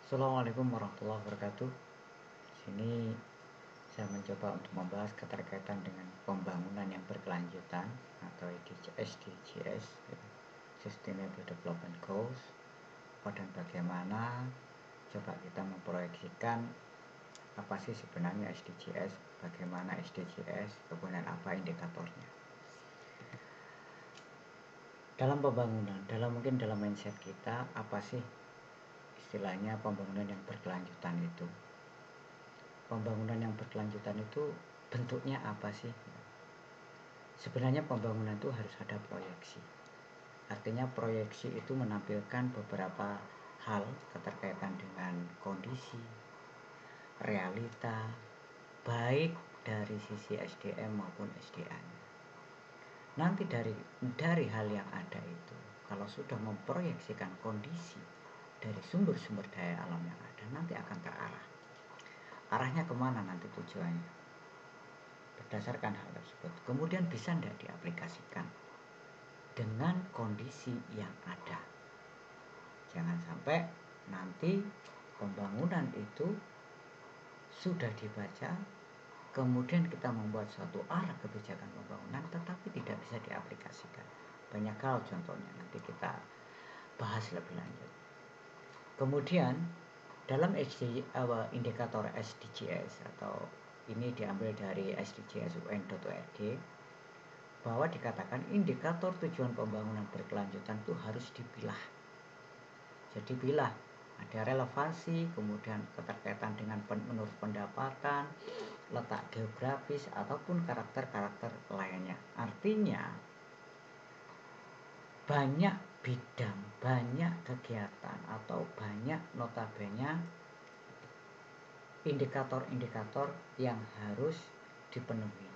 Assalamualaikum warahmatullahi wabarakatuh. Sini saya mencoba untuk membahas keterkaitan dengan pembangunan yang berkelanjutan atau SDGs, Sustainable Development Goals, dan bagaimana coba kita memproyeksikan apa sih sebenarnya SDGs, bagaimana SDGs, kemudian apa indikatornya. Dalam pembangunan, dalam mindset kita, apa sih istilahnya pembangunan yang berkelanjutan itu? Pembangunan yang berkelanjutan itu bentuknya apa sih? Sebenarnya pembangunan itu harus ada proyeksi. Artinya proyeksi itu menampilkan beberapa hal keterkaitan dengan kondisi, realita, baik dari sisi SDM maupun SDA. Nanti dari hal yang ada itu, kalau sudah memproyeksikan kondisi dari sumber-sumber daya alam yang ada, nanti akan terarah. Arahnya kemana nanti tujuannya? Berdasarkan hal tersebut, kemudian bisa tidak diaplikasikan dengan kondisi yang ada. Jangan sampai nanti pembangunan itu sudah dibaca, kemudian kita membuat suatu arah kebijakan pembangunan tetapi tidak bisa diaplikasikan. Banyak hal contohnya nanti kita bahas lebih lanjut. Kemudian dalam indikator SDGs atau ini diambil dari sdgs.un.org, bahwa dikatakan indikator tujuan pembangunan berkelanjutan itu harus dipilah. Jadi pilah, ada relevansi, kemudian keterkaitan dengan menurut pendapatan, letak geografis, ataupun karakter-karakter lainnya. Artinya banyak bidang, banyak kegiatan, atau banyak notabene indikator-indikator yang harus dipenuhi.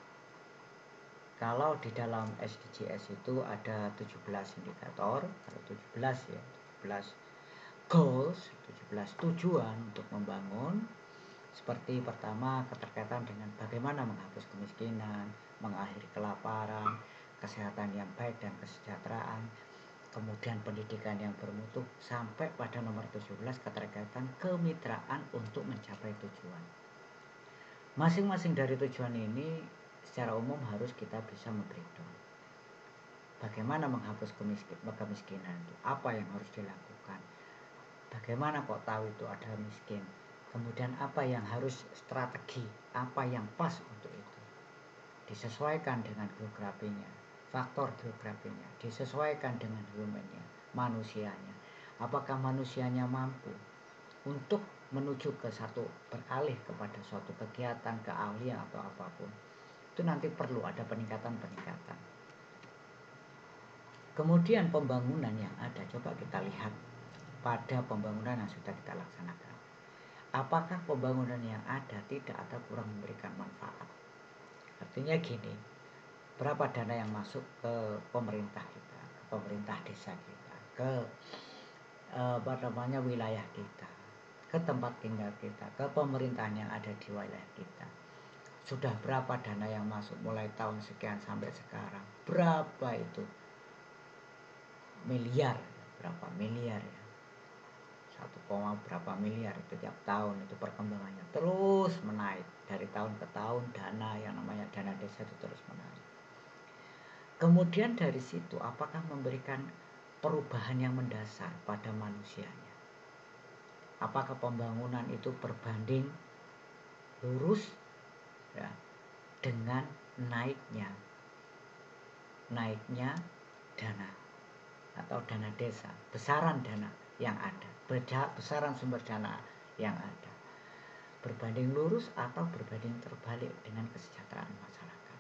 Kalau di dalam SDGs itu ada 17 indikator, atau 17 ya, 17 goals, 17 tujuan untuk membangun. Seperti pertama keterkaitan dengan bagaimana menghapus kemiskinan, mengakhiri kelaparan, kesehatan yang baik dan kesejahteraan, kemudian pendidikan yang bermutu, sampai pada nomor 17 keterkaitan kemitraan untuk mencapai tujuan. Masing-masing dari tujuan ini secara umum harus kita bisa membreakdown. Bagaimana menghapus kemiskinan itu? Apa yang harus dilakukan? Bagaimana kok tahu itu ada miskin? Kemudian apa yang harus strategi? Apa yang pas untuk itu? Disesuaikan dengan geografinya, faktor geografinya, disesuaikan dengan humannya, manusianya. Apakah manusianya mampu untuk menuju ke satu, beralih kepada suatu kegiatan, keahlian atau apapun? Itu nanti perlu ada peningkatan-peningkatan. Kemudian pembangunan yang ada, coba kita lihat pada pembangunan yang sudah kita laksanakan. Apakah pembangunan yang ada tidak atau kurang memberikan manfaat? Artinya gini, berapa dana yang masuk ke pemerintah kita, ke pemerintah desa kita, ke wilayah kita, ke tempat tinggal kita, ke pemerintahan yang ada di wilayah kita. Sudah berapa dana yang masuk mulai tahun sekian sampai sekarang? Berapa itu? Miliar, berapa miliar ya? 1, berapa miliar itu tiap tahun, itu perkembangannya terus menaik dari tahun ke tahun. Dana yang namanya dana desa itu terus menaik. Kemudian dari situ apakah memberikan perubahan yang mendasar pada manusianya? Apakah pembangunan itu berbanding lurus ya, dengan naiknya dana atau dana desa, besaran dana yang ada, besaran sumber dana yang ada, berbanding lurus atau berbanding terbalik dengan kesejahteraan masyarakat.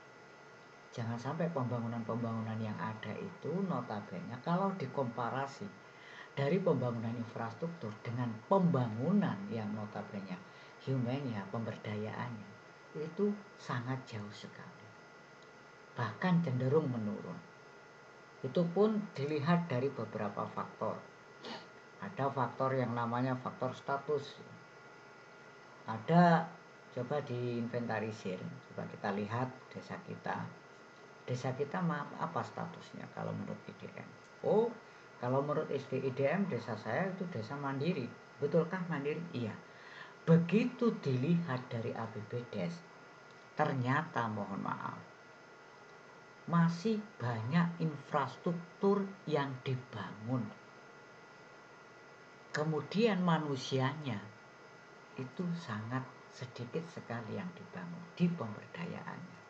Jangan sampai pembangunan-pembangunan yang ada itu notabene kalau dikomparasi dari pembangunan infrastruktur dengan pembangunan yang notabene humannya, pemberdayaannya, itu sangat jauh sekali, bahkan cenderung menurun. Itu pun dilihat dari beberapa faktor. Ada faktor yang namanya faktor status. Ada, coba diinventarisir, coba kita lihat desa kita. Desa kita apa statusnya kalau menurut IDM? Oh, kalau menurut IDM desa saya itu desa mandiri. Betulkah mandiri? Iya. Begitu dilihat dari APBDes, ternyata mohon maaf, masih banyak infrastruktur yang dibangun. Kemudian manusianya itu sangat sedikit sekali yang dibangun di pemberdayaannya.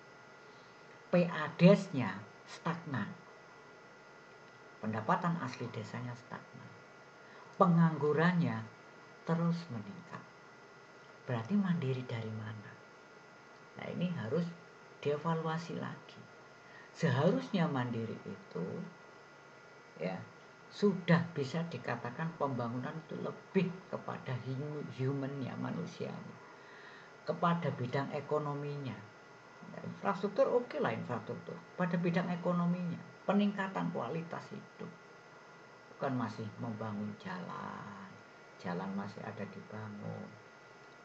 PADes-nya stagnan. Pendapatan asli desanya stagnan. Penganggurannya terus meningkat. Berarti mandiri dari mana? Nah, ini harus dievaluasi lagi. Seharusnya mandiri itu ya sudah bisa dikatakan pembangunan itu lebih kepada humannya, manusianya, kepada bidang ekonominya. Ya, infrastruktur oke lah infrastruktur. Pada bidang ekonominya, peningkatan kualitas hidup. Bukan masih membangun jalan, jalan masih ada dibangun.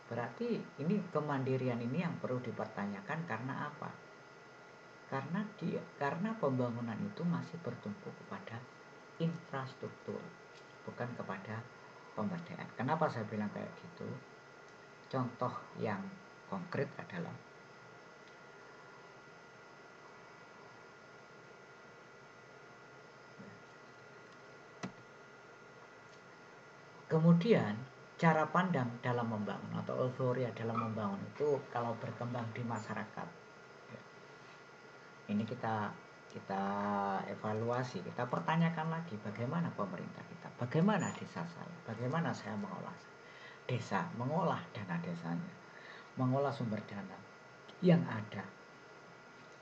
Berarti ini kemandirian ini yang perlu dipertanyakan karena apa? Karena pembangunan itu masih bertumpu kepada infrastruktur, bukan kepada pemberdayaan. Kenapa saya bilang kayak gitu? Contoh yang konkret adalah kemudian cara pandang dalam membangun atau euforia dalam membangun itu kalau berkembang di masyarakat. Ini kita evaluasi, kita pertanyakan lagi bagaimana pemerintah kita, bagaimana desa saya, bagaimana saya mengolah desa, mengolah dana desanya, mengolah sumber dana yang ada.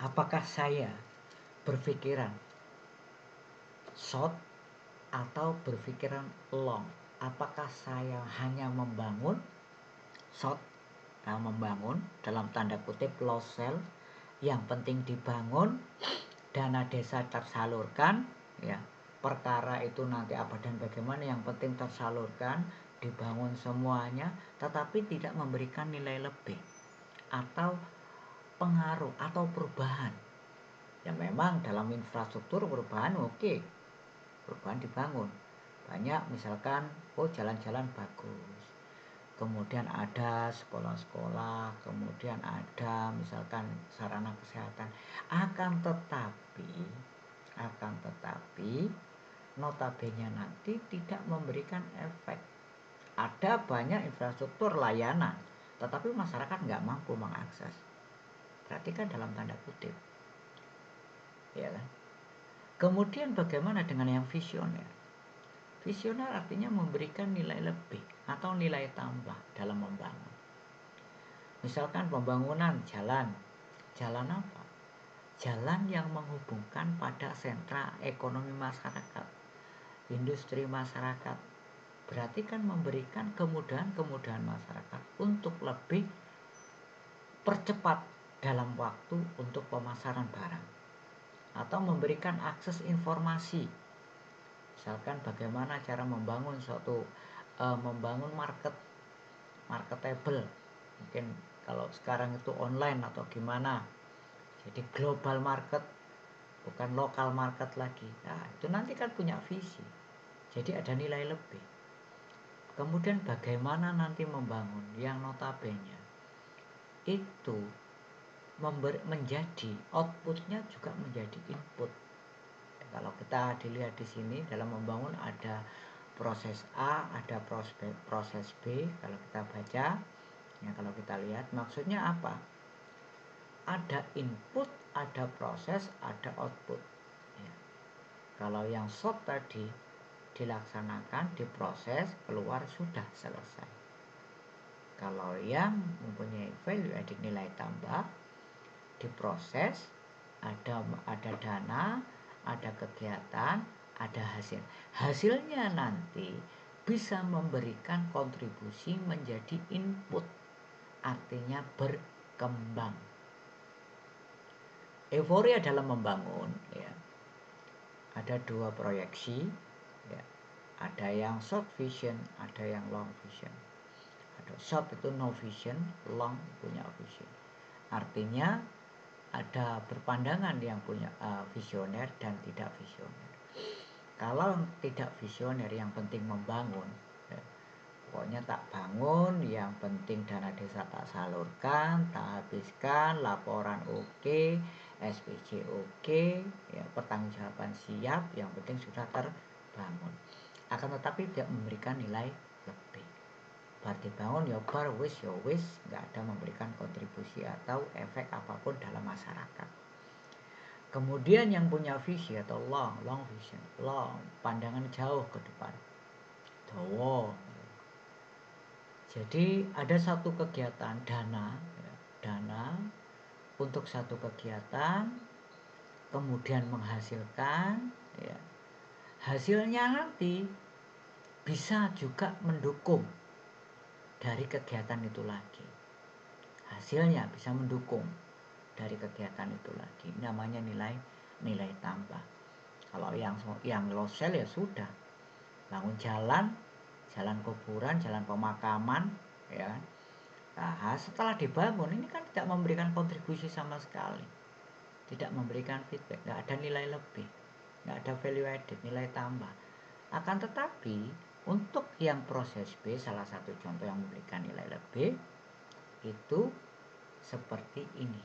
Apakah saya berpikiran short atau berpikiran long? Apakah saya hanya membangun short, membangun dalam tanda kutip low sell, yang penting dibangun, dana desa tersalurkan, ya perkara itu nanti apa dan bagaimana, yang penting tersalurkan, dibangun semuanya, tetapi tidak memberikan nilai lebih atau pengaruh atau perubahan. Ya memang dalam infrastruktur perubahan oke, perubahan dibangun banyak, misalkan jalan-jalan bagus, kemudian ada sekolah-sekolah, kemudian ada misalkan sarana kesehatan, akan tetapi notabene nanti tidak memberikan efek. Ada banyak infrastruktur layanan tetapi masyarakat nggak mampu mengakses, berarti kan dalam tanda kutip, ya kan. Kemudian bagaimana dengan yang visioner? Visioner artinya memberikan nilai lebih atau nilai tambah dalam membangun. Misalkan pembangunan jalan apa? Jalan yang menghubungkan pada sentra ekonomi masyarakat, industri masyarakat. Berarti kan memberikan kemudahan-kemudahan masyarakat untuk lebih percepat dalam waktu untuk pemasaran barang, atau memberikan akses informasi. Misalkan bagaimana cara membangun membangun marketable, mungkin kalau sekarang itu online atau gimana, jadi global market bukan lokal market lagi. Nah itu nanti kan punya visi, jadi ada nilai lebih. Kemudian bagaimana nanti membangun yang notabene itu menjadi outputnya juga menjadi input. Kalau kita dilihat di sini dalam membangun ada proses A, ada proses B. Kalau kita baca, ya kalau kita lihat maksudnya apa? Ada input, ada proses, ada output. Ya. Kalau yang short tadi dilaksanakan, diproses, keluar sudah selesai. Kalau yang mempunyai value added, nilai tambah, diproses, ada dana, ada kegiatan, ada hasil. Hasilnya nanti bisa memberikan kontribusi menjadi input, artinya berkembang. Euforia dalam membangun, ya, ada dua proyeksi, ya, ada yang short vision, ada yang long vision. Ada short itu no vision, long punya vision. Artinya ada berpandangan yang punya visioner dan tidak visioner. Kalau tidak visioner yang penting membangun, ya, Pokoknya tak bangun, yang penting dana desa tak salurkan, tak habiskan, laporan oke, SPJ oke, ya, pertanggungjawaban siap, yang penting sudah terbangun. Akan tetapi tidak memberikan nilai lebih. Berarti bangun ya bar wis, nggak ada memberikan kontribusi atau efek apapun dalam masyarakat. Kemudian yang punya visi atau long vision, pandangan jauh ke depan, dawa. Jadi ada satu kegiatan dana untuk satu kegiatan, kemudian menghasilkan, ya, hasilnya nanti bisa juga mendukung dari kegiatan itu lagi. Hasilnya bisa mendukung dari kegiatan itu lagi. Namanya nilai tambah. Kalau yang low sell ya sudah, bangun jalan kuburan, jalan pemakaman, ya. Nah, setelah dibangun ini kan tidak memberikan kontribusi sama sekali, tidak memberikan feedback, nggak ada nilai lebih, nggak ada value added, nilai tambah. Akan tetapi untuk yang proses B, salah satu contoh yang memberikan nilai lebih itu seperti ini.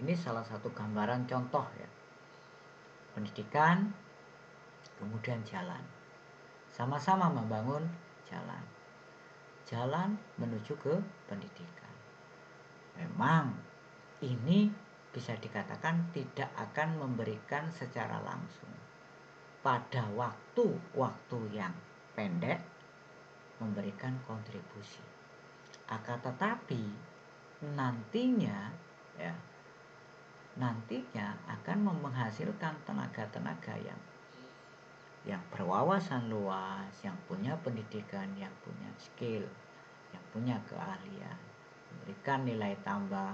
Ini salah satu gambaran contoh, ya. Pendidikan, kemudian jalan, sama-sama membangun jalan menuju ke pendidikan. Memang ini bisa dikatakan tidak akan memberikan secara langsung pada waktu yang pendek memberikan kontribusi. Akan tetapi nantinya akan menghasilkan tenaga-tenaga yang berwawasan luas, yang punya pendidikan, yang punya skill, yang punya keahlian, memberikan nilai tambah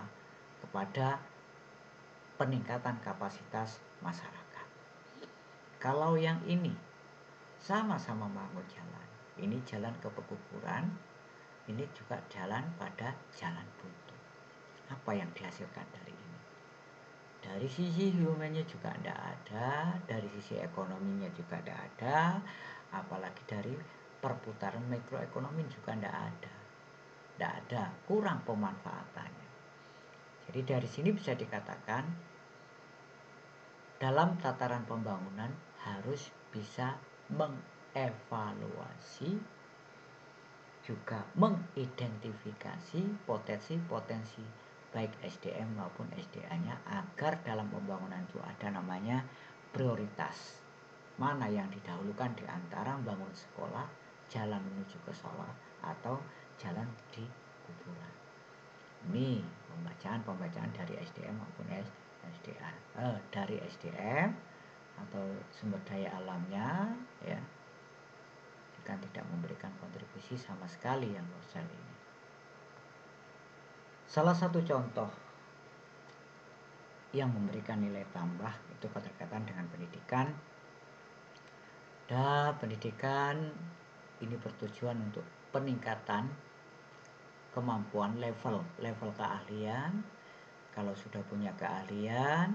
kepada peningkatan kapasitas masyarakat. Kalau yang ini sama-sama bangun jalan, ini jalan ke pekuburan, ini juga jalan pada jalan buntu. Apa yang dihasilkan dari ini? Dari sisi humannya juga tidak ada, dari sisi ekonominya juga tidak ada, apalagi dari perputaran mikroekonomi juga tidak ada, kurang pemanfaatannya. Jadi dari sini bisa dikatakan dalam tataran pembangunan harus bisa mengevaluasi, juga mengidentifikasi potensi-potensi baik SDM maupun SDA-nya agar dalam pembangunan itu ada namanya prioritas. Mana yang didahulukan di antara membangun sekolah, jalan menuju ke sholat, atau jalan di kuburan. Ini pembacaan dari SDM maupun SDA. Dari SDM atau sumber daya alamnya, ya, kan tidak memberikan kontribusi sama sekali yang losel ini. Salah satu contoh yang memberikan nilai tambah itu berkaitan dengan pendidikan. Dan pendidikan ini bertujuan untuk peningkatan kemampuan level keahlian. Kalau sudah punya keahlian,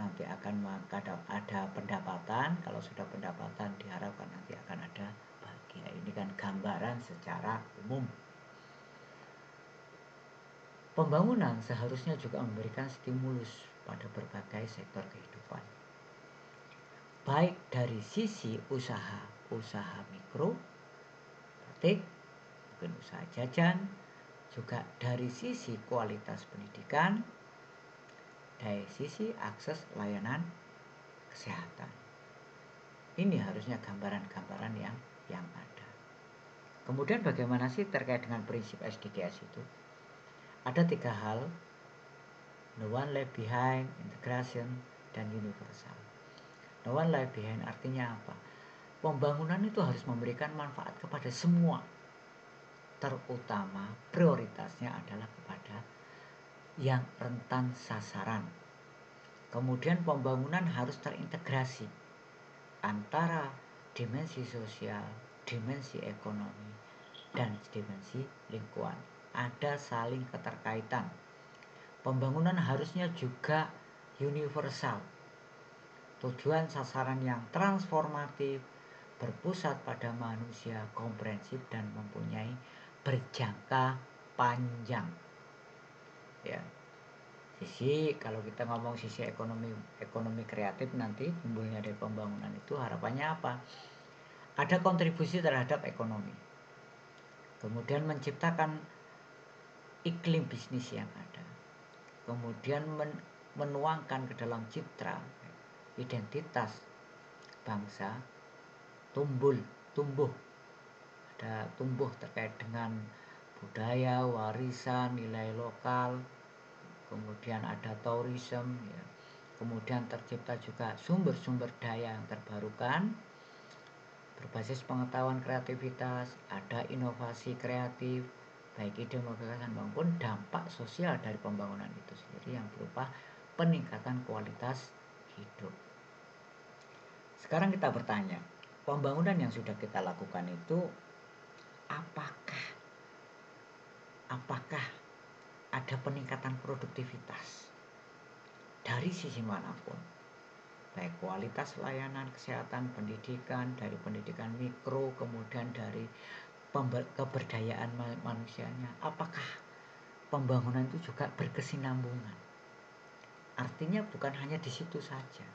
nanti akan ada pendapatan. Kalau sudah pendapatan, diharapkan nanti akan ada bahagia. Ini kan gambaran secara umum. Pembangunan seharusnya juga memberikan stimulus pada berbagai sektor kehidupan, baik dari sisi usaha mikro, batik, mungkin usaha jajan, juga dari sisi kualitas pendidikan, dari sisi akses layanan kesehatan. Ini harusnya gambaran-gambaran yang ada. Kemudian bagaimana sih terkait dengan prinsip SDGs itu? Ada 3 hal: no one left behind, integration, dan universal. No one left behind artinya apa? Pembangunan itu harus memberikan manfaat kepada semua, terutama prioritasnya adalah kepada yang rentan sasaran. Kemudian pembangunan harus terintegrasi antara dimensi sosial, dimensi ekonomi, dan dimensi lingkungan. Ada saling keterkaitan. Pembangunan harusnya juga universal. Tujuan sasaran yang transformatif, berpusat pada manusia, komprehensif dan mempunyai berjangka panjang. Ya. Kalau kita ngomong sisi ekonomi kreatif nanti timbulnya dari pembangunan itu harapannya apa? Ada kontribusi terhadap ekonomi. Kemudian menciptakan iklim bisnis yang ada. Kemudian menuangkan ke dalam citra identitas bangsa, tumbuh ada tumbuh terkait dengan budaya, warisan, nilai lokal, kemudian ada tourism, ya. Kemudian tercipta juga sumber-sumber daya yang terbarukan berbasis pengetahuan kreativitas, ada inovasi kreatif, baik ide gagasan maupun dampak sosial dari pembangunan itu sendiri yang berupa peningkatan kualitas hidup. Sekarang kita bertanya, pembangunan yang sudah kita lakukan itu apakah ada peningkatan produktivitas dari sisi manapun, baik kualitas layanan kesehatan, pendidikan, dari pendidikan mikro, kemudian dari keberdayaan manusianya, apakah pembangunan itu juga berkesinambungan? Artinya bukan hanya di situ saja.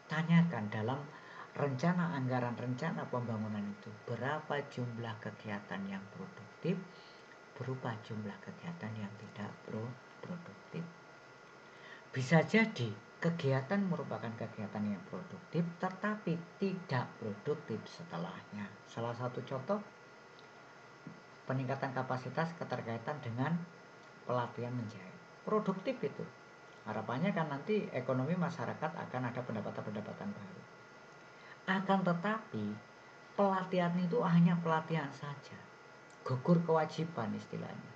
Tanyakan dalam rencana anggaran, rencana pembangunan itu berapa jumlah kegiatan yang produktif, berapa jumlah kegiatan yang tidak produktif. Bisa jadi kegiatan merupakan kegiatan yang produktif tetapi tidak produktif setelahnya. Salah satu contoh peningkatan kapasitas keterkaitan dengan pelatihan menjahit. Produktif itu. Harapannya kan nanti ekonomi masyarakat akan ada pendapatan-pendapatan baru. Akan tetapi pelatihan itu hanya pelatihan saja. Gugur kewajiban istilahnya.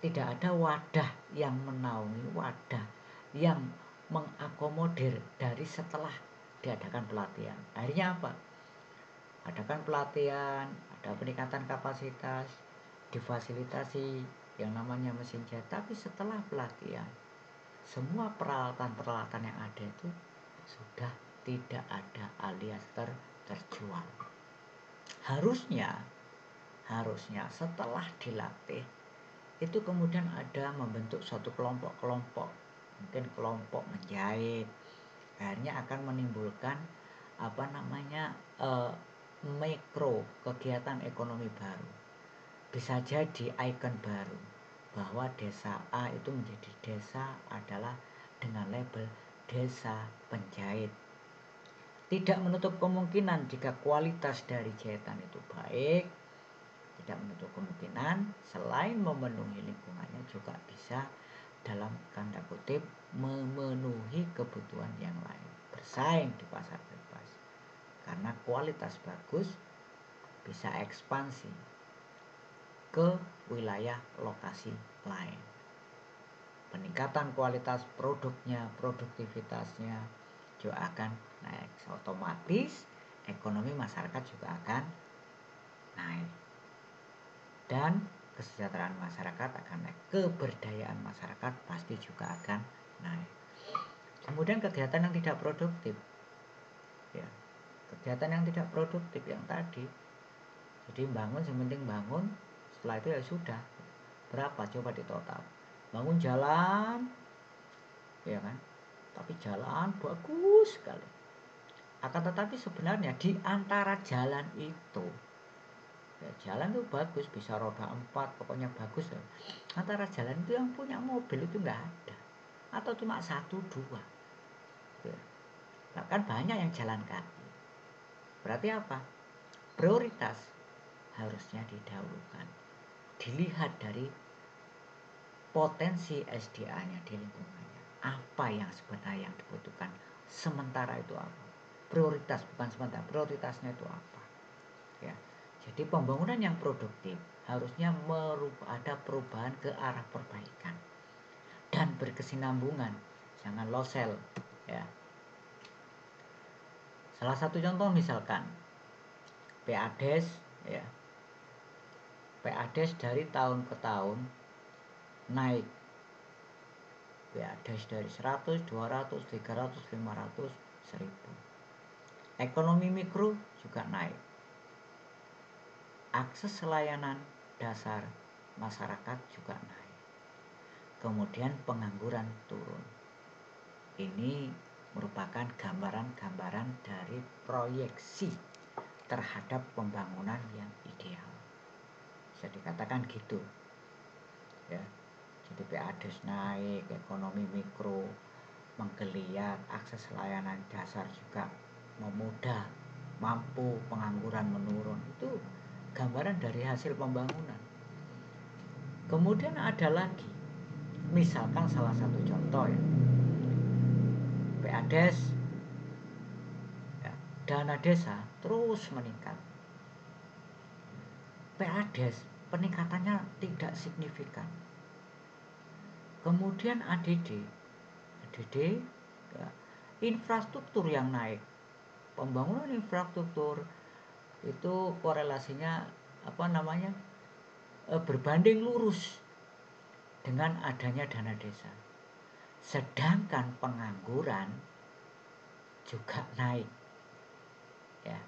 Tidak ada wadah yang menaungi, wadah yang mengakomodir dari setelah diadakan pelatihan. Akhirnya apa? Adakan pelatihan, ada peningkatan kapasitas, difasilitasi yang namanya mesin jahit. Tapi setelah pelatihan, semua peralatan-peralatan yang ada itu sudah tidak ada alias terjual. Harusnya setelah dilatih itu kemudian ada membentuk suatu kelompok-kelompok, mungkin kelompok menjahit, akhirnya akan menimbulkan mikro kegiatan ekonomi baru. Bisa jadi ikon baru bahwa desa A itu menjadi desa adalah dengan label desa penjahit. Tidak menutup kemungkinan jika kualitas dari jahitan itu baik, tidak menutup kemungkinan selain memenuhi lingkungannya juga bisa dalam tanda kutip memenuhi kebutuhan yang lain, bersaing di pasar bebas. Karena kualitas bagus bisa ekspansi ke wilayah lokasi lain. Peningkatan kualitas produknya, produktivitasnya juga akan naik. Otomatis ekonomi masyarakat juga akan naik. Dan kesejahteraan masyarakat akan naik. Keberdayaan masyarakat pasti juga akan naik. Kemudian kegiatan yang tidak produktif. Ya, kegiatan yang tidak produktif yang tadi. Jadi bangun, sementing bangun, setelah itu ya sudah. Berapa coba di total? Bangun jalan, ya kan? Tapi jalan bagus sekali. Akan tetapi sebenarnya di antara jalan itu, ya jalan itu bagus, bisa roda 4, pokoknya bagus ya. Antara jalan itu yang punya mobil itu nggak ada, atau cuma 1-2. Ya. Bahkan banyak yang jalan kaki. Berarti apa? Prioritas harusnya didahulukan. Dilihat dari potensi SDA-nya di lingkungannya. Apa yang sebenarnya yang dibutuhkan? Sementara itu apa? Prioritas bukan sementara, prioritasnya itu apa? Ya. Jadi pembangunan yang produktif harusnya ada perubahan ke arah perbaikan dan berkesinambungan, jangan losel, ya. Salah satu contoh misalkan PADES, ya. PADES dari tahun ke tahun naik. PADES dari 100, 200, 300, 500, 1000. Ekonomi mikro juga naik. Akses layanan dasar masyarakat juga naik. Kemudian pengangguran turun. Ini merupakan gambaran-gambaran dari proyeksi terhadap pembangunan yang ideal. Bisa dikatakan gitu. Ya. Jadi PADES naik, ekonomi mikro menggeliat, akses layanan dasar juga memudah, mampu, pengangguran menurun. Itu gambaran dari hasil pembangunan. Kemudian ada lagi, misalkan salah satu contoh ya, PADES, ya, dana desa terus meningkat. PADES peningkatannya tidak signifikan. Kemudian ADD ya, infrastruktur yang naik. Pembangunan infrastruktur itu korelasinya berbanding lurus dengan adanya dana desa. Sedangkan pengangguran juga naik. Ya,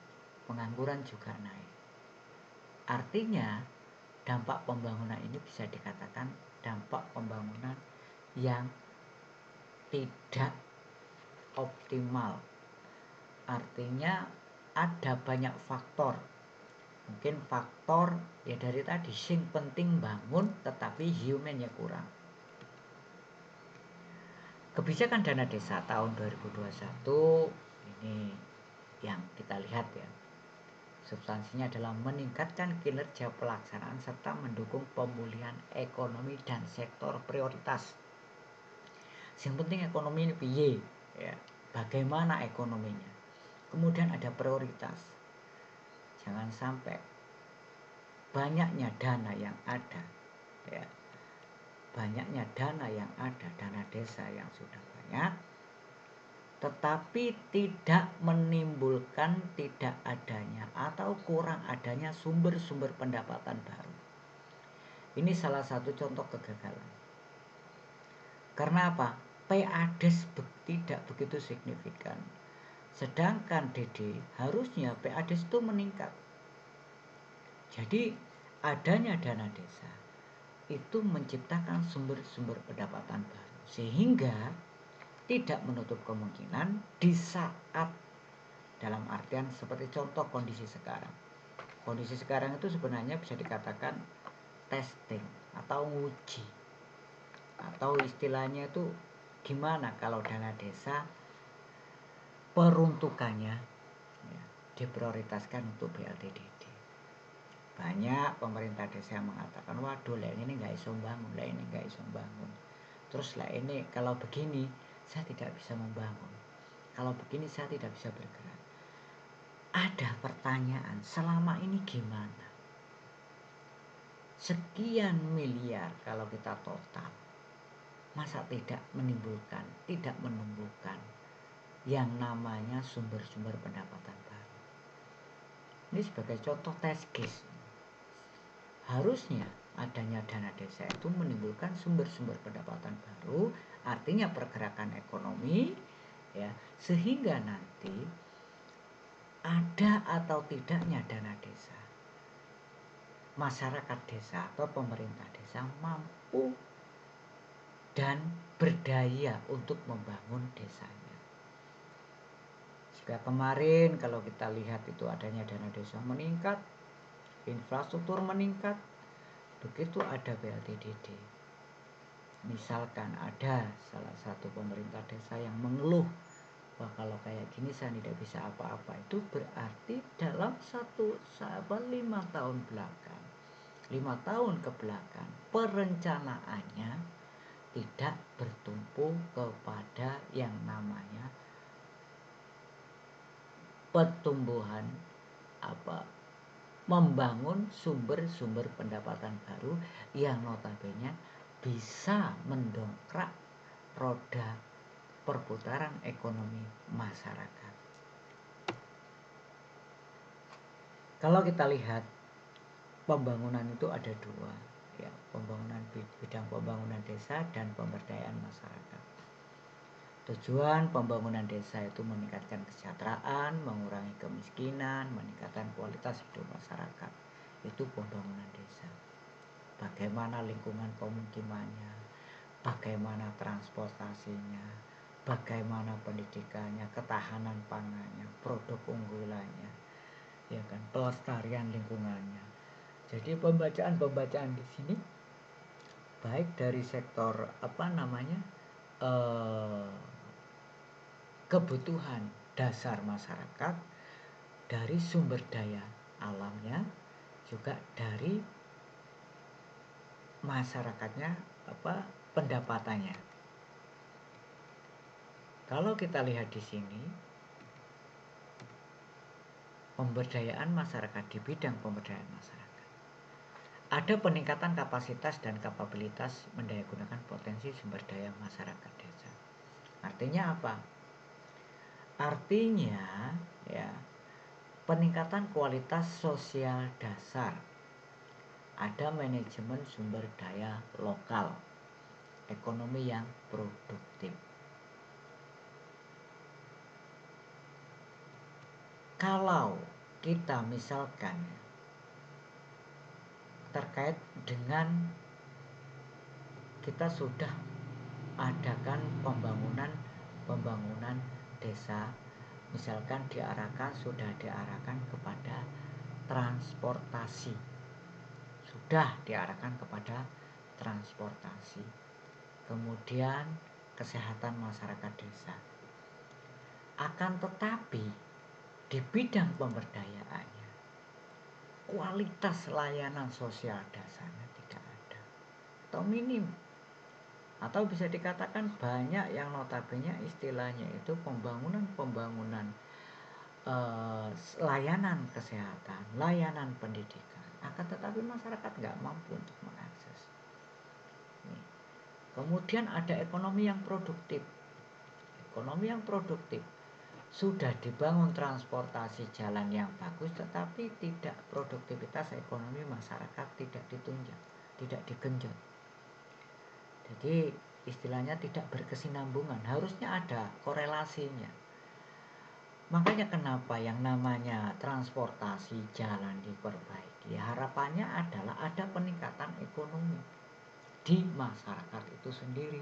pengangguran juga naik. Artinya dampak pembangunan ini bisa dikatakan dampak pembangunan yang tidak optimal. Artinya ada banyak faktor. Mungkin faktor ya dari tadi, sing penting bangun tetapi humannya kurang. Kebijakan dana desa tahun 2021 ini yang kita lihat ya. Substansinya adalah meningkatkan kinerja pelaksanaan serta mendukung pemulihan ekonomi dan sektor prioritas. Yang penting ekonomi ini piye ya, bagaimana ekonominya. Kemudian ada prioritas. Jangan sampai banyaknya dana yang ada ya. Banyaknya dana yang ada, dana desa yang sudah banyak, tetapi tidak menimbulkan tidak adanya atau kurang adanya sumber-sumber pendapatan baru. Ini salah satu contoh kegagalan. Karena apa? PADES tidak begitu signifikan. Sedangkan DD harusnya PADES itu meningkat. Jadi adanya dana desa itu menciptakan sumber-sumber pendapatan baru. Sehingga tidak menutup kemungkinan di saat, dalam artian seperti contoh kondisi sekarang. Kondisi sekarang itu sebenarnya bisa dikatakan testing atau uji. Atau istilahnya itu gimana kalau dana desa peruntukannya ya, diprioritaskan untuk BLTDD. Banyak pemerintah desa yang mengatakan, waduh lah ini gak iso bangun, lah ini gak iso bangun. Terus lah ini kalau begini saya tidak bisa membangun, kalau begini saya tidak bisa bergerak. Ada pertanyaan, selama ini gimana? Sekian miliar kalau kita total, masa tidak menimbulkan, tidak menumbuhkan yang namanya sumber-sumber pendapatan baru? Ini sebagai contoh test case. Harusnya adanya dana desa itu menimbulkan sumber-sumber pendapatan baru, artinya pergerakan ekonomi ya, sehingga nanti ada atau tidaknya dana desa, masyarakat desa atau pemerintah desa mampu dan berdaya untuk membangun desanya. Jika kemarin kalau kita lihat itu adanya dana desa meningkat, infrastruktur meningkat, begitu ada BLTDD, misalkan ada salah satu pemerintah desa yang mengeluh, wah kalau kayak gini saya tidak bisa apa-apa, itu berarti dalam 5 tahun belakang, 5 tahun ke belakang, perencanaannya tidak bertumpu kepada yang namanya pertumbuhan membangun sumber-sumber pendapatan baru yang notabene bisa mendongkrak roda perputaran ekonomi masyarakat. Kalau kita lihat pembangunan itu ada dua ya, bidang pembangunan desa dan pemberdayaan masyarakat. Tujuan pembangunan desa itu meningkatkan kesejahteraan, mengurangi kemiskinan, meningkatkan kualitas hidup masyarakat. Itu pembangunan desa. Bagaimana lingkungan pemukimannya, bagaimana transportasinya, bagaimana pendidikannya, ketahanan pangannya, produk unggulannya, ya kan, pelestarian lingkungannya. Jadi pembacaan di sini baik dari sektor kebutuhan dasar masyarakat, dari sumber daya alamnya, juga dari masyarakatnya, pendapatannya. Kalau kita lihat di sini, pemberdayaan masyarakat, di bidang pemberdayaan masyarakat ada peningkatan kapasitas dan kapabilitas mendayagunakan potensi sumber daya masyarakat desa. Artinya apa? Artinya ya, peningkatan kualitas sosial dasar, ada manajemen sumber daya lokal, ekonomi yang produktif. Kalau kita misalkan terkait dengan kita sudah adakan pembangunan desa, misalkan sudah diarahkan kepada transportasi, kemudian kesehatan masyarakat desa. Akan tetapi di bidang pemberdayaannya, kualitas layanan sosial dasarnya tidak ada atau minim, atau bisa dikatakan banyak yang notabene istilahnya itu pembangunan layanan kesehatan, layanan pendidikan, akan tetapi masyarakat nggak mampu untuk mengakses. Kemudian ada ekonomi yang produktif. Sudah dibangun transportasi jalan yang bagus, tetapi tidak, produktivitas ekonomi masyarakat tidak ditunjang, tidak digenjot. Jadi istilahnya tidak berkesinambungan, harusnya ada korelasinya. Makanya kenapa yang namanya transportasi jalan diperbaiki, harapannya adalah ada peningkatan ekonomi di masyarakat itu sendiri.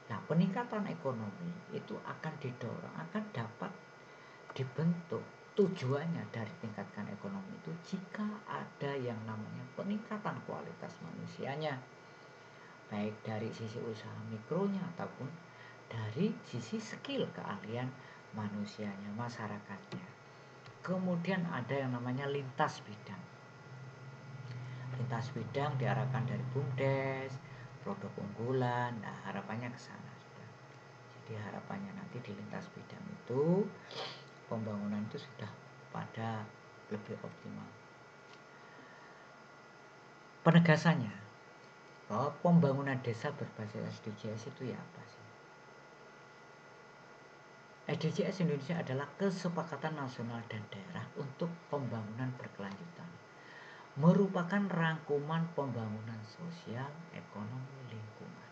Nah, peningkatan ekonomi itu akan didorong, akan dapat dibentuk tujuannya dari tingkatkan ekonomi itu jika ada yang namanya peningkatan kualitas manusianya, baik dari sisi usaha mikronya ataupun dari sisi skill keahlian manusianya, masyarakatnya. Kemudian ada yang namanya lintas bidang diarahkan dari BUMDes, produk unggulan. Nah, harapannya ke sana sudah. Jadi harapannya nanti di lintas bidang itu pembangunan itu sudah pada lebih optimal. Penegasannya bahwa pembangunan desa berbasis SDGs itu ya apa sih? SDGs Indonesia adalah kesepakatan nasional dan daerah untuk pembangunan berkelanjutan, merupakan rangkuman pembangunan sosial, ekonomi, lingkungan.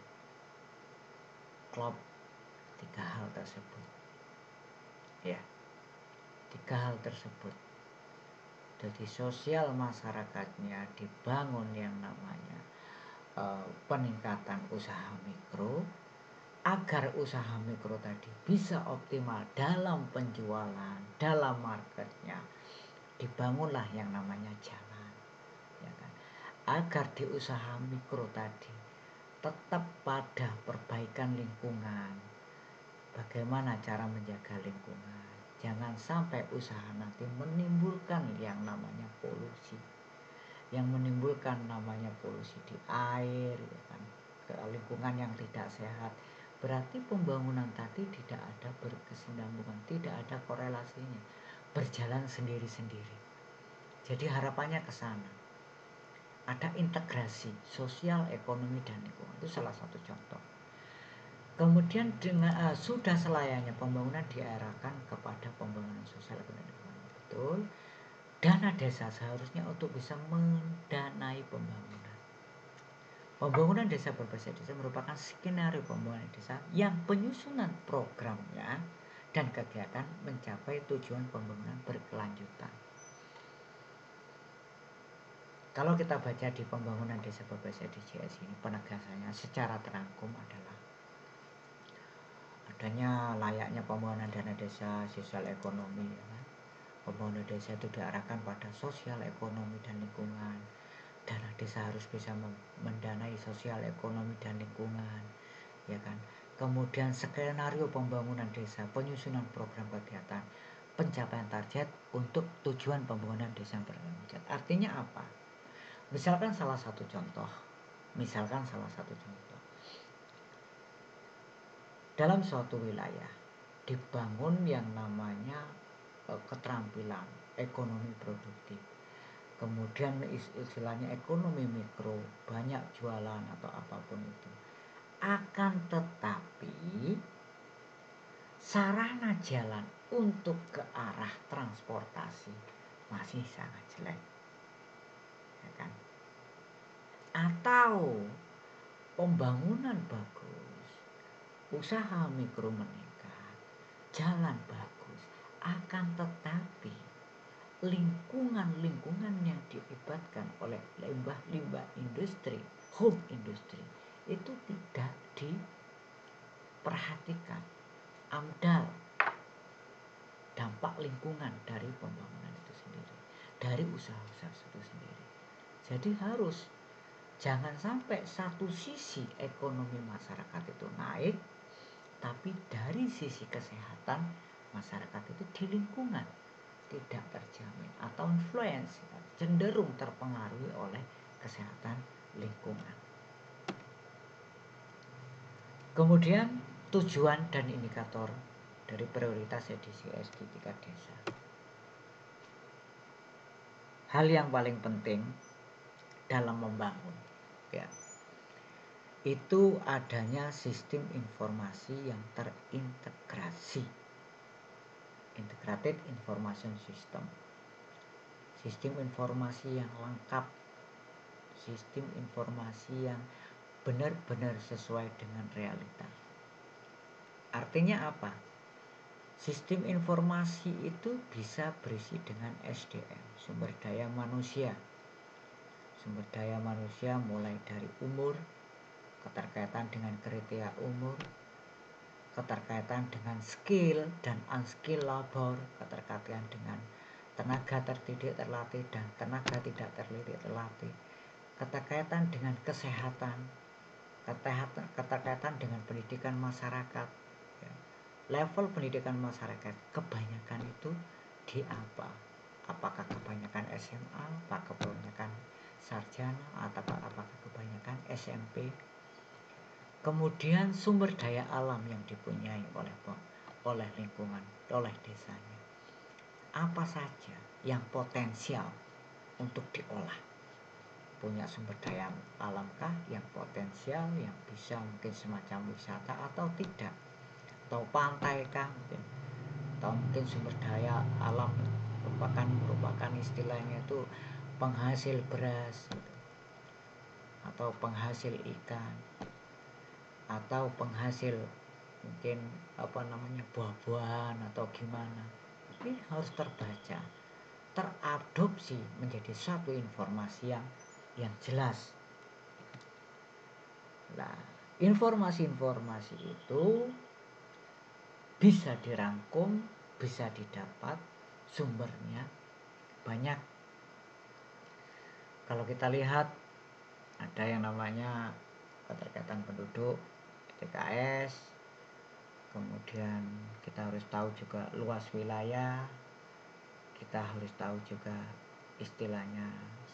Klop 3 hal tersebut. Ya, 3 hal tersebut. Jadi sosial masyarakatnya dibangun yang namanya peningkatan usaha mikro, agar usaha mikro tadi bisa optimal dalam penjualan, dalam marketnya, dibangunlah yang namanya jalan, ya kan? Agar di usaha mikro tadi tetap pada perbaikan lingkungan. Bagaimana cara menjaga lingkungan? Jangan sampai usaha nanti menimbulkan yang namanya polusi, yang menimbulkan namanya polusi di air, ya kan? Ke lingkungan yang tidak sehat. Berarti pembangunan tadi tidak ada berkesinambungan, tidak ada korelasinya, berjalan sendiri-sendiri. Jadi harapannya ke sana. Ada integrasi sosial, ekonomi, dan lingkungan. Itu salah satu contoh. Kemudian dengan sudah selayaknya pembangunan diarahkan kepada pembangunan sosial, ekonomi, dan lingkungan. Betul. Dana desa seharusnya untuk bisa mendanai pembangunan. Pembangunan desa berbasis desa merupakan skenario pembangunan desa yang penyusunan programnya dan kegiatan mencapai tujuan pembangunan berkelanjutan. Kalau kita baca di pembangunan desa berbasis DJS ini, penegasannya secara terangkum adalah adanya layaknya pembangunan dana desa sosial ekonomi, ya kan? Pembangunan desa itu diarahkan pada sosial ekonomi dan lingkungan. Dana desa harus bisa mendanai sosial ekonomi dan lingkungan, ya kan. Kemudian skenario pembangunan desa, penyusunan program kegiatan, pencapaian target untuk tujuan pembangunan desa yang berkelanjutan. Artinya apa? Misalkan salah satu contoh, dalam suatu wilayah dibangun yang namanya keterampilan ekonomi produktif. Kemudian istilahnya ekonomi mikro, banyak jualan atau apapun itu. Akan tetapi sarana jalan untuk ke arah transportasi masih sangat jelek, ya kan? Atau pembangunan bagus, usaha mikro meningkat, jalan bagus, akan tetapi lingkungan yang diibatkan oleh limbah industri, home industri, itu tidak diperhatikan. AMDAL, dampak lingkungan dari pembangunan itu sendiri, dari usaha-usaha itu sendiri. Jadi jangan sampai satu sisi ekonomi masyarakat itu naik, tapi dari sisi kesehatan masyarakat itu di lingkungan tidak terjamin atau influence, cenderung terpengaruhi oleh kesehatan lingkungan. Kemudian tujuan dan indikator dari prioritas DJS di tingkat desa. Hal yang paling penting dalam membangun, ya, itu adanya sistem informasi yang terintegrasi, integrated information system, sistem informasi yang lengkap, sistem informasi yang benar-benar sesuai dengan realita. Artinya apa? Sistem informasi itu bisa berisi dengan SDM, sumber daya manusia. Sumber daya manusia mulai dari umur, keterkaitan dengan kriteria umur, keterkaitan dengan skill dan unskill labor, keterkaitan dengan tenaga terdidik terlatih dan tenaga tidak terdidik terlatih, keterkaitan dengan kesehatan, keterkaitan dengan pendidikan masyarakat. Level pendidikan masyarakat kebanyakan itu di apa? Apakah kebanyakan SMA, apakah kebanyakan sarjana, atau apakah kebanyakan SMP? Kemudian sumber daya alam yang dipunyai oleh lingkungan, oleh desanya. Apa saja yang potensial untuk diolah? Punya sumber daya alamkah yang potensial, yang bisa mungkin semacam wisata atau tidak? Atau pantai kah mungkin, atau mungkin sumber daya alam merupakan istilahnya itu penghasil beras gitu, atau penghasil ikan, atau penghasil mungkin buah-buahan atau gimana. Ini harus terbaca, teradopsi menjadi satu informasi yang jelas. Nah, informasi-informasi itu bisa dirangkum, bisa didapat, sumbernya banyak. Kalau kita lihat ada yang namanya keterkaitan penduduk, TKS, kemudian kita harus tahu juga luas wilayah, kita harus tahu juga istilahnya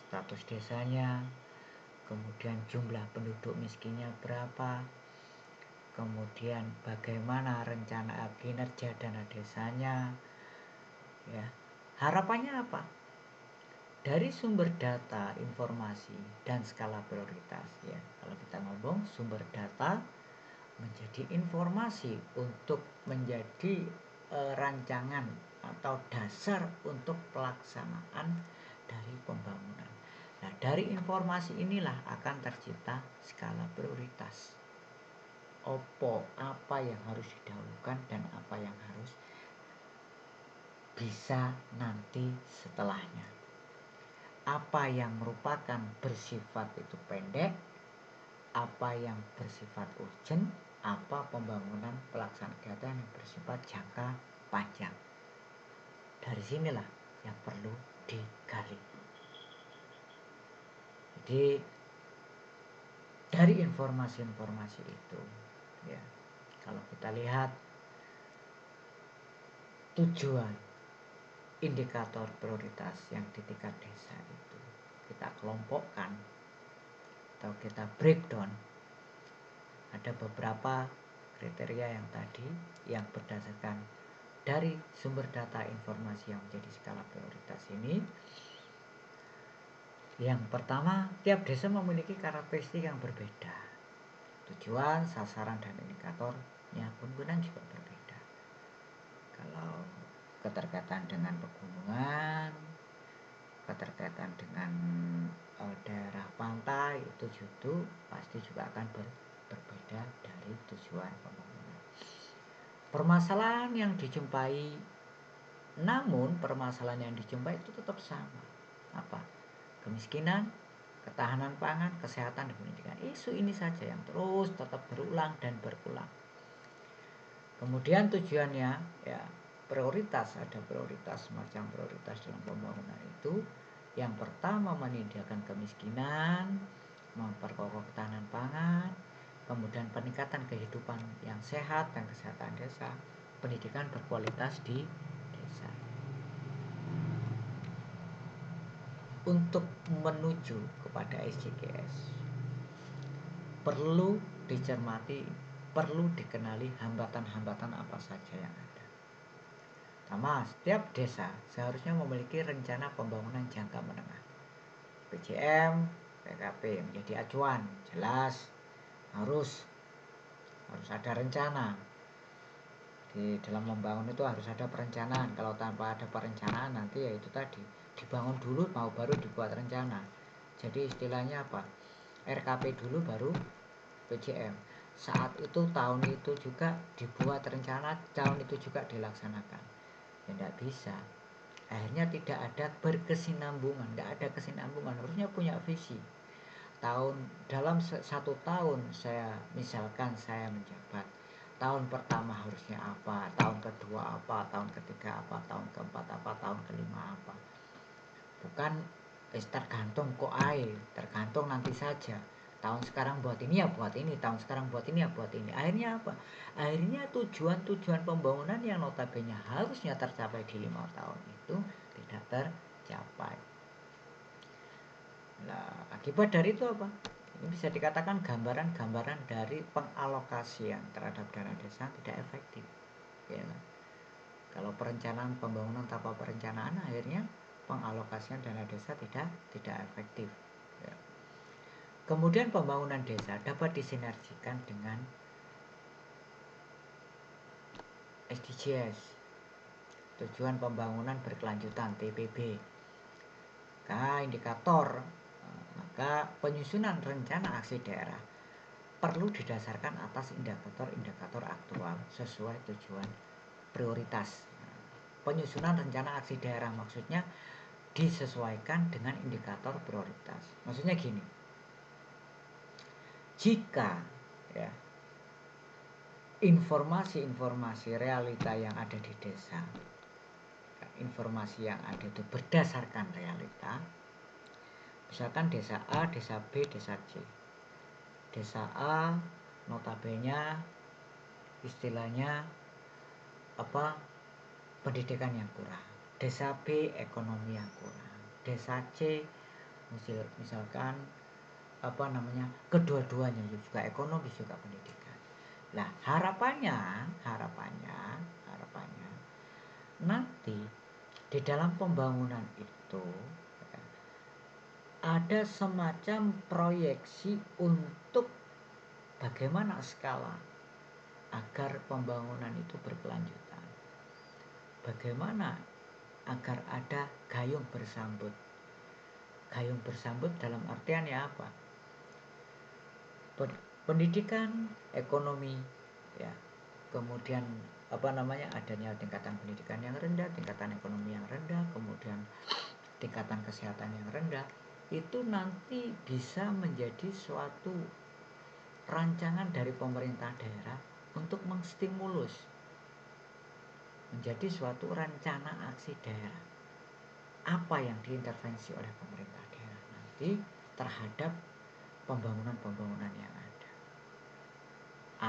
status desanya, kemudian jumlah penduduk miskinnya berapa, kemudian bagaimana rencana kinerja dana desanya, ya. Harapannya apa? Dari sumber data, informasi, dan skala prioritas, ya. Kalau kita ngomong sumber data menjadi informasi untuk menjadi rancangan atau dasar untuk pelaksanaan dari pembangunan. Nah, dari informasi inilah akan tercipta skala prioritas. Apa yang harus didahulukan dan apa yang harus bisa nanti setelahnya. Apa yang merupakan bersifat itu pendek, apa yang bersifat urgent, apa pembangunan pelaksanaan kegiatan yang bersifat jangka panjang. Dari sinilah yang perlu digali. Jadi dari informasi-informasi itu, ya, kalau kita lihat tujuan indikator prioritas yang di tingkat desa itu kita kelompokkan atau kita breakdown, ada beberapa kriteria yang tadi yang berdasarkan dari sumber data informasi yang menjadi skala prioritas ini. Yang pertama, tiap desa memiliki karakteristik yang berbeda. Tujuan, sasaran, dan indikatornya penggunaan juga berbeda. Kalau keterkaitan dengan pegunungan, keterkaitan dengan daerah pantai, itu pasti juga akan berbeda dari tujuan pembangunan. Permasalahan yang dijumpai, namun permasalahan yang dijumpai itu tetap sama. Apa? Kemiskinan, ketahanan pangan, kesehatan, dan pendidikan. Isu ini saja yang terus tetap berulang dan berulang. Kemudian tujuannya, ya, prioritas, ada prioritas, macam prioritas dalam pembangunan itu. Yang pertama, menindakan kemiskinan, memperkokoh ketahanan pangan, kemudian peningkatan kehidupan yang sehat dan kesehatan desa, pendidikan berkualitas di desa. Untuk menuju kepada SDGs perlu dicermati, perlu dikenali hambatan-hambatan apa saja yang ada. Pertama, setiap desa seharusnya memiliki rencana pembangunan jangka menengah. PJM, PKP menjadi acuan, jelas harus ada rencana. Di dalam membangun itu harus ada perencanaan. Kalau tanpa ada perencanaan nanti ya itu tadi, dibangun dulu mau baru dibuat rencana. Jadi istilahnya apa? RKP dulu baru PJM. Saat itu tahun itu juga dibuat rencana, tahun itu juga dilaksanakan. Ya tidak bisa. Akhirnya tidak ada berkesinambungan, tidak ada kesinambungan. Harusnya punya visi. Dalam 1 tahun misalkan saya menjabat, tahun pertama harusnya apa, tahun kedua apa, tahun ketiga apa, tahun keempat apa, tahun kelima apa. Bukan tergantung tergantung nanti saja. Tahun sekarang buat ini ya buat ini, tahun sekarang buat ini ya buat ini. Akhirnya apa? Akhirnya tujuan-tujuan pembangunan yang notabene harusnya tercapai di 5 tahun itu tidak tercapai. Nah, akibat dari itu apa? Ini bisa dikatakan gambaran-gambaran dari pengalokasian terhadap dana desa tidak efektif. Ya kan? Kalau perencanaan pembangunan tanpa perencanaan, akhirnya pengalokasian dana desa tidak efektif. Ya. Kemudian pembangunan desa dapat disinergikan dengan SDGs, tujuan pembangunan berkelanjutan (TPB). Indikator, maka penyusunan rencana aksi daerah perlu didasarkan atas indikator-indikator aktual sesuai tujuan prioritas. Penyusunan rencana aksi daerah maksudnya disesuaikan dengan indikator prioritas. Maksudnya gini, jika ya informasi-informasi realita yang ada di desa, informasi yang ada itu berdasarkan realita, misalkan desa A, desa B, desa C. Desa A notabene istilahnya pendidikan yang kurang, desa B ekonomi yang kurang, desa C misalkan kedua-duanya juga ekonomi juga pendidikan. Nah, harapannya nanti di dalam pembangunan itu ada semacam proyeksi untuk bagaimana skala agar pembangunan itu berkelanjutan. Bagaimana agar ada gayung bersambut. Gayung bersambut dalam artian ya apa? Pendidikan, ekonomi, ya. Kemudian adanya tingkatan pendidikan yang rendah, tingkatan ekonomi yang rendah, kemudian tingkatan kesehatan yang rendah, itu nanti bisa menjadi suatu rancangan dari pemerintah daerah untuk mengstimulus menjadi suatu rencana aksi daerah. Apa yang diintervensi oleh pemerintah daerah nanti terhadap pembangunan-pembangunan yang ada,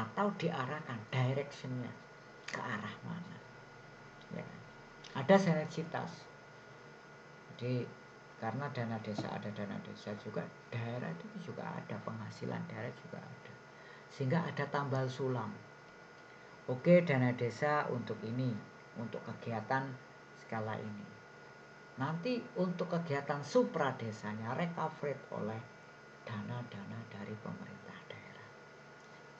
atau diarahkan directionnya ke arah mana, ya. Ada sinergitas. Jadi karena ada dana desa juga, daerah itu juga ada penghasilan daerah juga ada, sehingga ada tambal sulam. Oke, dana desa untuk ini, untuk kegiatan skala ini. Nanti untuk kegiatan supra desanya recovered oleh dana-dana dari pemerintah daerah.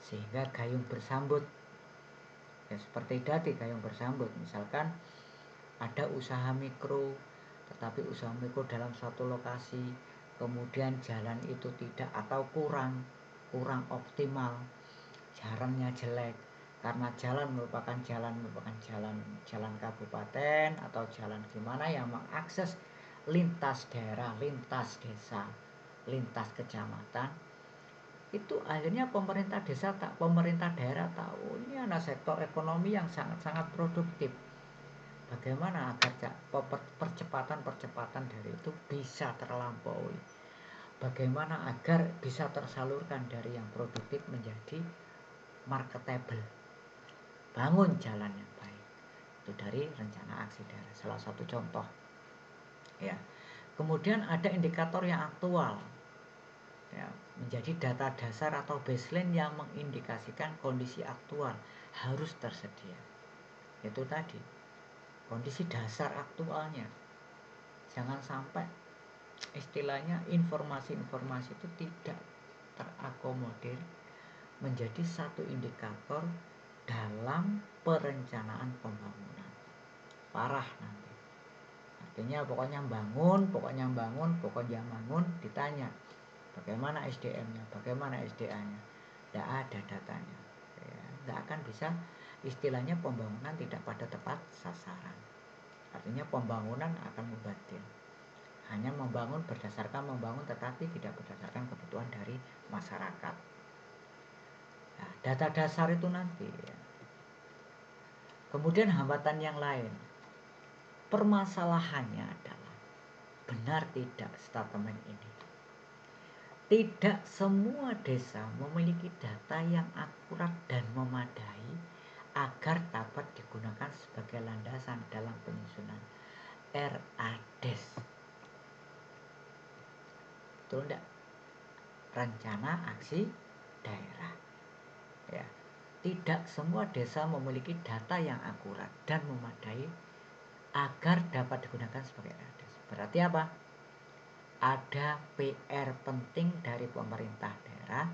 Sehingga gayung bersambut, ya seperti tadi gayung bersambut, misalkan ada usaha mikro, tetapi usaha mikro dalam satu lokasi, kemudian jalan itu tidak atau kurang optimal, jalannya jelek, karena jalan merupakan jalan kabupaten atau jalan gimana yang mengakses lintas daerah, lintas desa, lintas kecamatan, itu akhirnya pemerintah daerah tahu ini ada sektor ekonomi yang sangat-sangat produktif. Bagaimana agar percepatan dari itu bisa terlampaui? Bagaimana agar bisa tersalurkan dari yang produktif menjadi marketable? Bangun jalan yang baik. Itu dari rencana aksi daerah, salah satu contoh. Ya. Kemudian ada indikator yang aktual. Ya, menjadi data dasar atau baseline yang mengindikasikan kondisi aktual harus tersedia. Itu tadi kondisi dasar aktualnya. Jangan sampai istilahnya informasi-informasi itu tidak terakomodir menjadi satu indikator dalam perencanaan pembangunan. Parah nanti. Artinya pokoknya bangun, ditanya bagaimana SDM-nya, bagaimana SDA-nya, tidak ada datanya, ya, tidak akan bisa, istilahnya pembangunan tidak pada tepat sasaran. Artinya pembangunan akan membatil, hanya berdasarkan membangun tetapi tidak berdasarkan kebutuhan dari masyarakat. Nah, data dasar itu nanti, ya. Kemudian hambatan yang lain, permasalahannya adalah benar tidak statement ini. Tidak semua desa memiliki data yang akurat dan memadai agar dapat digunakan sebagai landasan dalam penyusunan RADes. Betul enggak? Rencana aksi daerah. Ya. Tidak semua desa memiliki data yang akurat dan memadai agar dapat digunakan sebagai RADes. Berarti apa? Ada PR penting dari pemerintah daerah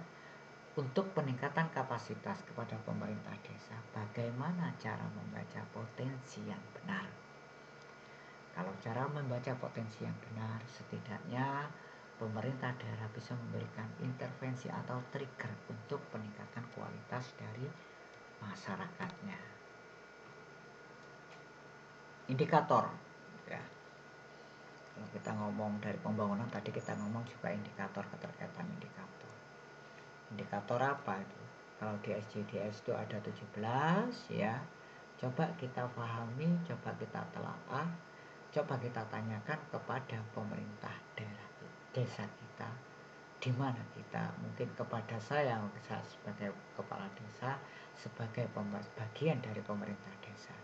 untuk peningkatan kapasitas kepada pemerintah desa. Bagaimana cara membaca potensi yang benar? Kalau cara membaca potensi yang benar, setidaknya pemerintah daerah bisa memberikan intervensi atau trigger untuk peningkatan kualitas dari masyarakatnya. Indikator, ya. Kalau kita ngomong dari pembangunan tadi, kita ngomong juga indikator, keterkaitan indikator. Indikator apa itu? Kalau di SJDS itu ada 17, ya. Coba kita pahami, coba kita telaah, coba kita tanyakan kepada pemerintah daerah desa kita, di mana kita, mungkin kepada saya sebagai kepala desa, sebagai bagian dari pemerintah desa.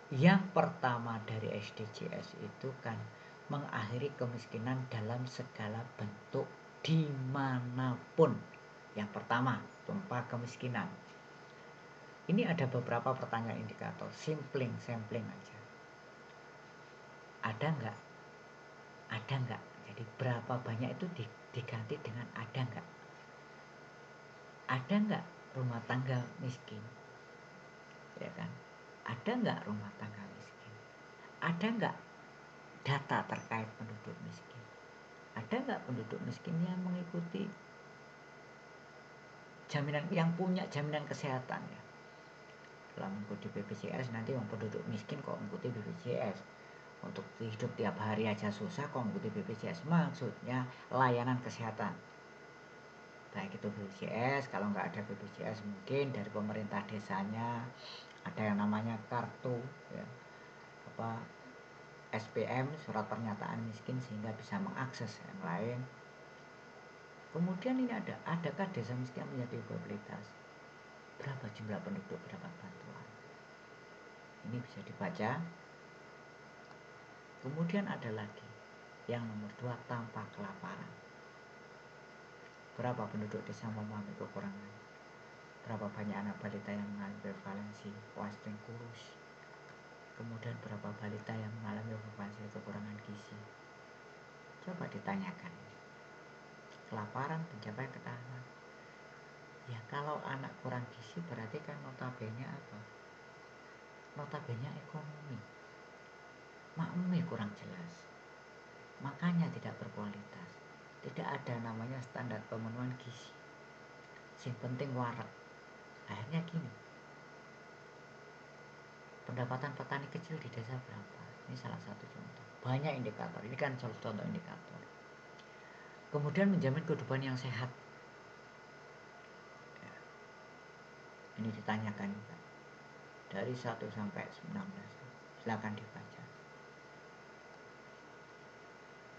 Yang pertama dari SDGs itu kan mengakhiri kemiskinan dalam segala bentuk dimanapun. Yang pertama, tanpa kemiskinan. Ini ada beberapa pertanyaan indikator, sampling aja. Ada enggak? Ada enggak? Jadi berapa banyak itu diganti dengan ada enggak? Ada enggak rumah tangga miskin? Ya kan? Ada enggak rumah tangga miskin? Ada enggak data terkait penduduk miskin? Ada nggak penduduk miskin yang mengikuti jaminan, yang punya jaminan kesehatan ya? Kalau mengikuti BPJS nanti yang penduduk miskin kok mengikuti BPJS, untuk hidup tiap hari aja susah kok mengikuti BPJS. Maksudnya layanan kesehatan, baik itu BPJS, kalau nggak ada BPJS mungkin dari pemerintah desanya ada yang namanya kartu ya, apa, SPM, surat pernyataan miskin, sehingga bisa mengakses yang lain. Kemudian ini adakah desa miskin menjadi probabilitas? Berapa jumlah penduduk mendapat bantuan? Ini bisa dibaca. Kemudian ada lagi yang nomor 2, tanpa kelaparan. Berapa penduduk desa memahami kekurangan? Berapa banyak anak balita yang mengalami prevalensi wasting kurus? Kemudian berapa balita yang mengalami prevalensi kekurangan gizi? Coba ditanyakan. Kelaparan, pencapaian ketahanan. Ya kalau anak kurang gizi berarti kan notabene apa? Notabene ekonomi. Makmumnya kurang jelas. Makanya tidak berkualitas. Tidak ada namanya standar pemenuhan gizi. Yang penting warak. Akhirnya gini. Pendapatan petani kecil di desa berapa? Ini salah satu contoh. Banyak indikator. Ini kan contoh indikator. Kemudian menjamin kehidupan yang sehat. Ya. Ini ditanyakan juga. Dari 1 sampai 19. Silakan dibaca.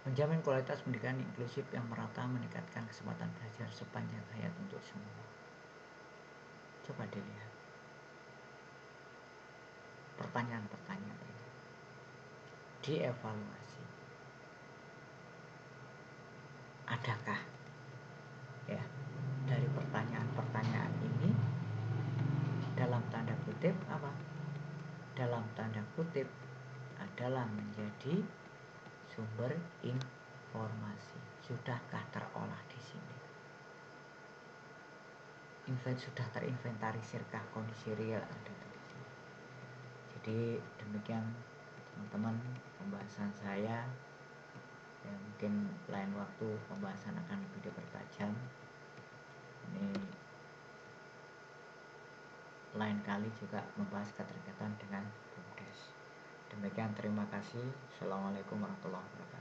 Menjamin kualitas pendidikan inklusif yang merata, meningkatkan kesempatan belajar sepanjang hayat untuk semua. Coba dilihat pertanyaan-pertanyaan ini, dievaluasi. Adakah ya dari pertanyaan-pertanyaan ini dalam tanda kutip apa? Dalam tanda kutip adalah menjadi sumber informasi. Sudahkah terolah di sini? Sudah terinventarisirkah kondisi real ada di sini? Jadi demikian teman-teman pembahasan saya. Ya, mungkin lain waktu pembahasan akan lebih dipertajam. Ini lain kali juga membahas keterkaitan dengan BUMDes. Demikian, terima kasih. Assalamualaikum warahmatullahi wabarakatuh.